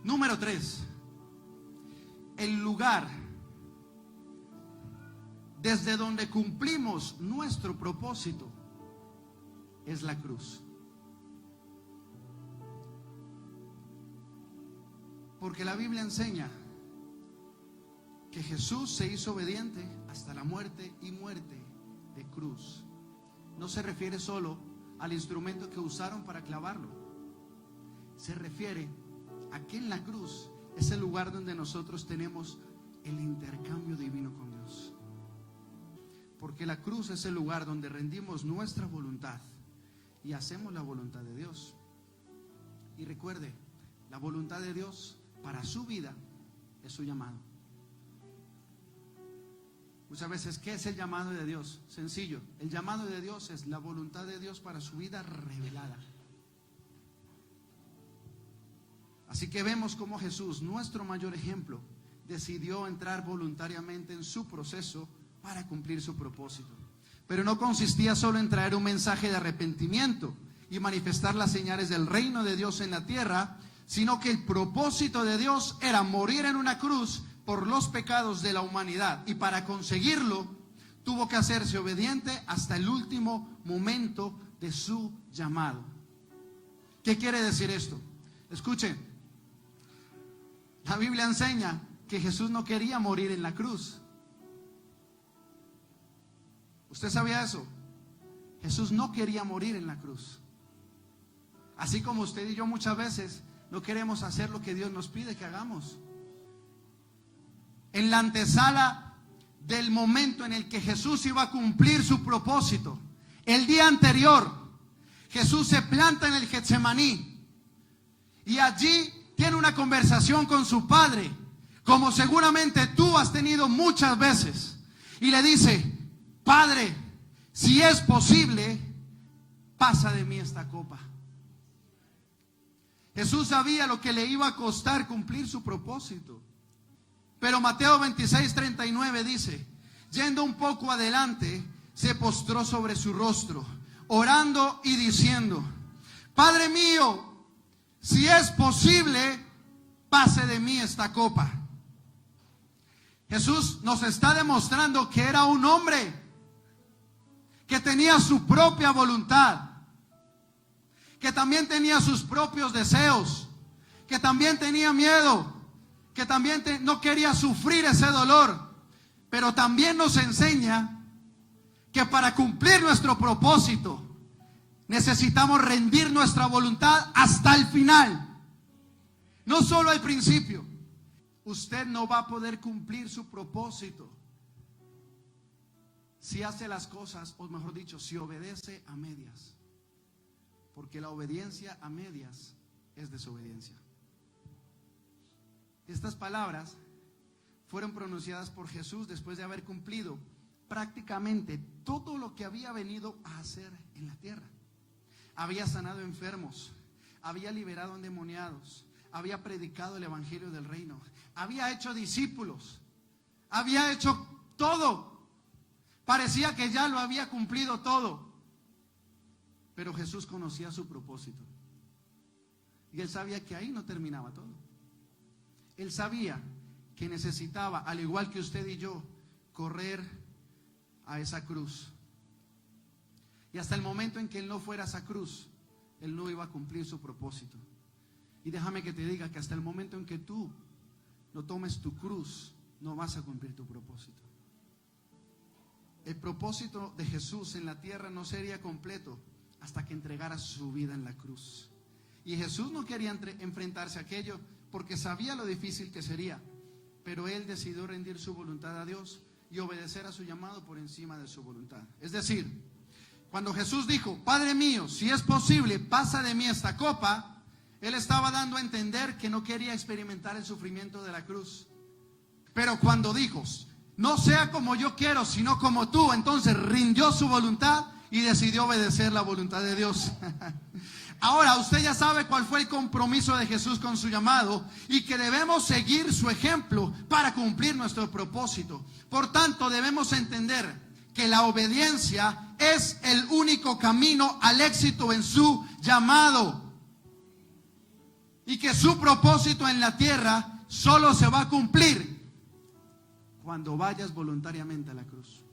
Número 3. El lugar desde donde cumplimos nuestro propósito es la cruz. Porque la Biblia enseña que Jesús se hizo obediente hasta la muerte y muerte de cruz. No se refiere solo al instrumento que usaron para clavarlo. Se refiere a que en la cruz es el lugar donde nosotros tenemos el intercambio divino con Dios. Porque la cruz es el lugar donde rendimos nuestra voluntad y hacemos la voluntad de Dios. Y recuerde, la voluntad de Dios para su vida es su llamado. Muchas veces, ¿qué es el llamado de Dios? Sencillo, el llamado de Dios es la voluntad de Dios para su vida revelada. Así que vemos cómo Jesús, nuestro mayor ejemplo, decidió entrar voluntariamente en su proceso para cumplir su propósito. Pero no consistía solo en traer un mensaje de arrepentimiento y manifestar las señales del reino de Dios en la tierra, sino que el propósito de Dios era morir en una cruz por los pecados de la humanidad. Y para conseguirlo, tuvo que hacerse obediente hasta el último momento de su llamado. ¿Qué quiere decir esto? Escuchen, la Biblia enseña que Jesús no quería morir en la cruz. ¿Usted sabía eso? Jesús no quería morir en la cruz. Así como usted y yo muchas veces no queremos hacer lo que Dios nos pide que hagamos. En la antesala del momento en el que Jesús iba a cumplir su propósito, el día anterior, Jesús se planta en el Getsemaní y allí tiene una conversación con su Padre, como seguramente tú has tenido muchas veces, y le dice: Padre, si es posible, pasa de mí esta copa. Jesús sabía lo que le iba a costar cumplir su propósito. Pero Mateo 26:39 dice: yendo un poco adelante, se postró sobre su rostro, orando y diciendo: Padre mío, si es posible, pase de mí esta copa. Jesús nos está demostrando que era un hombre que tenía su propia voluntad, que también tenía sus propios deseos, que también tenía miedo, que también no quería sufrir ese dolor. Pero también nos enseña que para cumplir nuestro propósito necesitamos rendir nuestra voluntad hasta el final, no solo al principio. Usted no va a poder cumplir su propósito si hace las cosas, o mejor dicho, si obedece a medias. Porque la obediencia a medias es desobediencia. Estas palabras fueron pronunciadas por Jesús después de haber cumplido prácticamente todo lo que había venido a hacer en la tierra. Había sanado enfermos, había liberado endemoniados, había predicado el evangelio del reino, había hecho discípulos, había hecho todo. Parecía que ya lo había cumplido todo. Pero Jesús conocía su propósito. Y Él sabía que ahí no terminaba todo. Él sabía que necesitaba, al igual que usted y yo, correr a esa cruz. Y hasta el momento en que Él no fuera a esa cruz, Él no iba a cumplir su propósito. Y déjame que te diga que hasta el momento en que tú no tomes tu cruz, no vas a cumplir tu propósito. El propósito de Jesús en la tierra no sería completo hasta que entregara su vida en la cruz. Y Jesús no quería enfrentarse a aquello porque sabía lo difícil que sería. Pero Él decidió rendir su voluntad a Dios y obedecer a su llamado por encima de su voluntad. Es decir, cuando Jesús dijo: Padre mío, si es posible, pasa de mí esta copa, Él estaba dando a entender que no quería experimentar el sufrimiento de la cruz. Pero cuando dijo: no sea como yo quiero, sino como tú, entonces rindió su voluntad y decidió obedecer la voluntad de Dios. Ahora usted ya sabe cuál fue el compromiso de Jesús con su llamado y que debemos seguir su ejemplo para cumplir nuestro propósito. Por tanto, debemos entender que la obediencia es el único camino al éxito en su llamado. y que su propósito en la tierra solo se va a cumplir cuando vayas voluntariamente a la cruz.